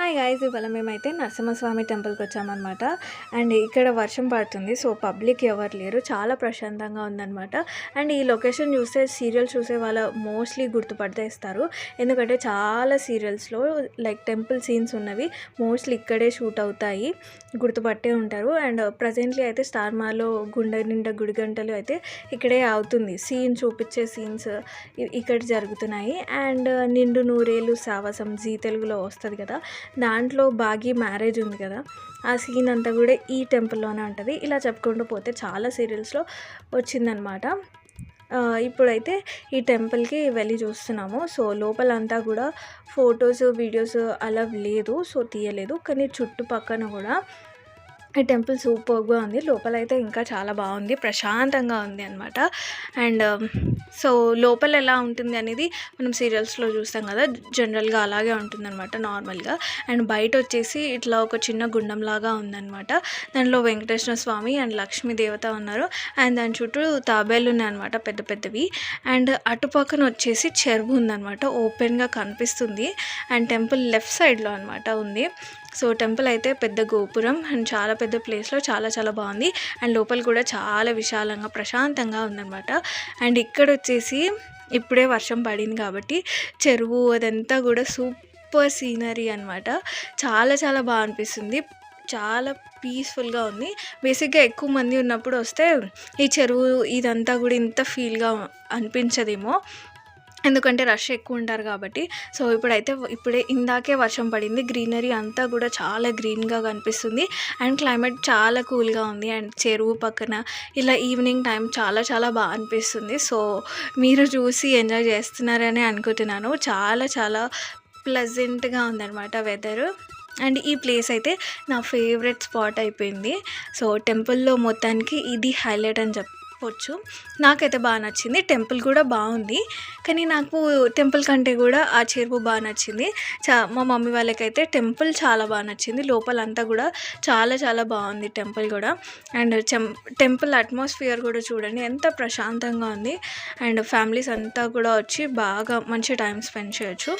Hi guys, ఇవాళ మేమైతే నరసింహస్వామి టెంపుల్కి వచ్చామన్నమాట. అండ్ ఇక్కడ వర్షం పడుతుంది, సో పబ్లిక్ ఎవరు లేరు, చాలా ప్రశాంతంగా ఉందన్నమాట. అండ్ ఈ లొకేషన్ చూస్తే సీరియల్స్ చూసే వాళ్ళ మోస్ట్లీ గుర్తుపట్టేస్తారు, ఎందుకంటే చాలా సీరియల్స్లో లైక్ టెంపుల్ సీన్స్ ఉన్నవి మోస్ట్లీ ఇక్కడే షూట్ అవుతాయి, గుర్తుపట్టే ఉంటారు. అండ్ ప్రజెంట్లీ అయితే స్టార్ మాలో గుండె నిండా గుడి గంటలు అయితే ఇక్కడే అవుతుంది, సీన్ చూపించే సీన్స్ ఇక్కడ జరుగుతున్నాయి. అండ్ నిండు నూరేళ్ళు సావసం జీ తెలుగులో వస్తుంది కదా, దాంట్లో బాగి మ్యారేజ్ ఉంది కదా, ఆ సీన్ అంతా కూడా ఈ టెంపుల్లోనే ఉంటుంది. ఇలా చెప్పుకుంటూ పోతే చాలా సీరియల్స్లో వచ్చిందనమాట. ఇప్పుడైతే ఈ టెంపుల్కి వెళ్ళి చూస్తున్నాము. సో లోపలంతా కూడా ఫొటోస్ వీడియోస్ అలా లేదు, సో తీయలేదు. కానీ చుట్టుపక్కన కూడా ఈ టెంపుల్ సూపర్గా ఉంది. లోపలైతే ఇంకా చాలా బాగుంది, ప్రశాంతంగా ఉంది అనమాట. అండ్ సో లోపల ఎలా ఉంటుంది అనేది మనం సీరియల్స్లో చూస్తాం కదా, జనరల్గా అలాగే ఉంటుందన్నమాట నార్మల్గా. అండ్ బయట వచ్చేసి ఇట్లా ఒక చిన్న గుండంలాగా ఉందన్నమాట. దాంట్లో వెంకటేశ్వర స్వామి అండ్ లక్ష్మీ దేవత ఉన్నారు. అండ్ దాని చుట్టూ తాబేలు ఉన్నాయన్నమాట, పెద్ద పెద్దవి. అండ్ అటుపక్కన వచ్చేసి చెరువు ఉందన్నమాట, ఓపెన్గా కనిపిస్తుంది. అండ్ టెంపుల్ లెఫ్ట్ సైడ్లో అనమాట ఉంది. సో టెంపుల్ అయితే పెద్ద గోపురం అండ్ చాలా పెద్ద ప్లేస్లో చాలా బాగుంది. అండ్ లోపల కూడా చాలా విశాలంగా ప్రశాంతంగా ఉందన్నమాట. అండ్ ఇక్కడ వచ్చేసి ఇప్పుడే వర్షం పడింది కాబట్టి చెరువు అదంతా కూడా సూపర్ సీనరీ అనమాట. చాలా బాగా అనిపిస్తుంది, చాలా పీస్ఫుల్గా ఉంది. బేసిక్గా ఎక్కువ మంది ఉన్నప్పుడు వస్తే ఈ చెరువు ఇదంతా కూడా ఇంత ఫీల్గా అనిపించదేమో, ఎందుకంటే రష్ ఎక్కువ ఉంటారు కాబట్టి. సో ఇప్పుడే ఇందాకే వర్షం పడింది, గ్రీనరీ అంతా కూడా చాలా గ్రీన్గా కనిపిస్తుంది. అండ్ క్లైమేట్ చాలా కూల్గా ఉంది. అండ్ చెరువు పక్కన ఇలా ఈవినింగ్ టైం చాలా బాగా అనిపిస్తుంది. సో మీరు చూసి ఎంజాయ్ చేస్తున్నారని అనుకుంటున్నాను. చాలా ప్లెజెంట్గా ఉందన్నమాట వెదరు. అండ్ ఈ ప్లేస్ అయితే నా ఫేవరెట్ స్పాట్ అయిపోయింది. సో టెంపుల్లో మొత్తానికి ఇది హైలైట్ అని చెప్పవచ్చు. నాకైతే బాగా నచ్చింది. టెంపుల్ కూడా బాగుంది, కానీ నాకు టెంపుల్ కంటే కూడా ఆ చెరువు బాగా నచ్చింది. మా మమ్మీ వాళ్ళకైతే టెంపుల్ చాలా బాగా నచ్చింది. లోపలంతా కూడా చాలా బాగుంది టెంపుల్ కూడా. అండ్ టెంపుల్ అట్మాస్ఫియర్ కూడా చూడండి ఎంత ప్రశాంతంగా ఉంది. అండ్ ఫ్యామిలీస్ అంతా కూడా వచ్చి బాగా మంచి టైం స్పెండ్ చేయొచ్చు.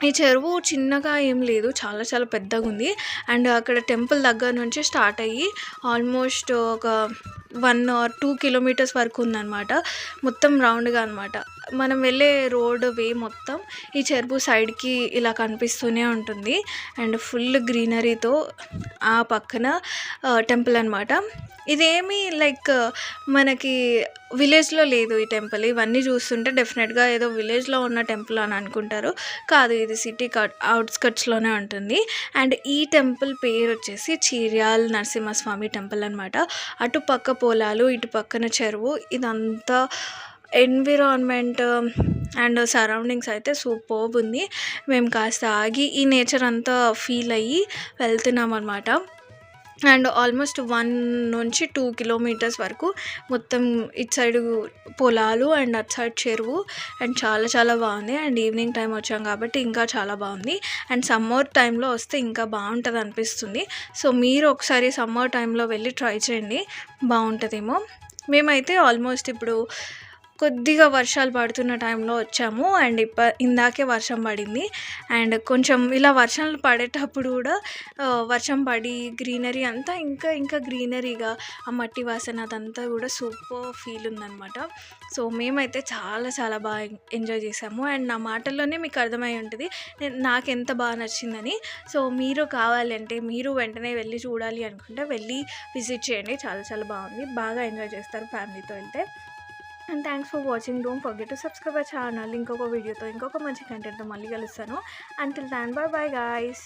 ఈ చెరువు చిన్నగా ఏం లేదు, చాలా పెద్దగా ఉంది. అండ్ అక్కడ టెంపుల్ దగ్గర నుంచి స్టార్ట్ అయ్యి ఆల్మోస్ట్ ఒక 1 or 2 kilometers వరకు ఉందన్నమాట, మొత్తం రౌండ్గా అనమాట. మనం వెళ్ళే రోడ్ వే మొత్తం ఈ చెరువు సైడ్కి ఇలా కనిపిస్తూనే ఉంటుంది. అండ్ ఫుల్ గ్రీనరీతో ఆ పక్కన టెంపుల్ అనమాట. ఇదేమి లైక్ మనకి విలేజ్లో లేదు ఈ టెంపుల్. ఇవన్నీ చూస్తుంటే డెఫినెట్గా ఏదో విలేజ్లో ఉన్న టెంపుల్ అని అనుకుంటారు, కాదు, ఇది సిటీ అవుట్స్కట్స్లోనే ఉంటుంది. అండ్ ఈ టెంపుల్ పేరు వచ్చేసి చీర్యాల్ నరసింహస్వామి టెంపుల్ అనమాట. అటు పక్క పొలాలు, ఇటు పక్కన చెరువు, ఇదంతా ఎన్విరాన్మెంట్ అండ్ సరౌండింగ్స్ అయితే సూపర్బ్ ఉంది. మేము కాస్త ఆగి ఈ నేచర్ అంతా ఫీల్ అయ్యి వెళ్తున్నాం అనమాట. అండ్ ఆల్మోస్ట్ 1 నుంచి 2 kilometers వరకు మొత్తం ఇటు సైడు పొలాలు అండ్ అటు సైడ్ చెరువు. అండ్ చాలా బాగుంది. అండ్ ఈవినింగ్ టైం వచ్చాం కాబట్టి ఇంకా చాలా బాగుంది. అండ్ సమ్మర్ టైంలో వస్తే ఇంకా బాగుంటుంది అనిపిస్తుంది. సో మీరు ఒకసారి సమ్మర్ టైంలో వెళ్ళి ట్రై చేయండి, బాగుంటుందేమో. మేమైతే ఆల్మోస్ట్ ఇప్పుడు కొద్దిగా వర్షాలు పడుతున్న టైంలో వచ్చాము. అండ్ ఇందాకే వర్షం పడింది. అండ్ కొంచెం ఇలా వర్షాలు పడేటప్పుడు కూడా వర్షం పడి గ్రీనరీ అంతా ఇంకా గ్రీనరీగా, ఆ మట్టి వాసన అదంతా కూడా సూపర్ ఫీల్ ఉందన్నమాట. సో మేమైతే చాలా బాగా ఎంజాయ్ చేసాము. అండ్ నా మాటల్లోనే మీకు అర్థమై ఉంటుంది నాకు ఎంత బాగా నచ్చిందని. సో మీరు కావాలంటే మీరు వెంటనే వెళ్ళి చూడాలి అనుకుంటే వెళ్ళి విజిట్ చేయండి, చాలా బాగుంది, బాగా ఎంజాయ్ చేస్తారు ఫ్యామిలీతో వెళ్తే. And thanks for watching. Don't forget to subscribe our channel. ఇంకొక వీడియోతో ఇంకొక మంచి కంటెంట్తో మళ్ళీ కలుస్తాను. Until then bye guys.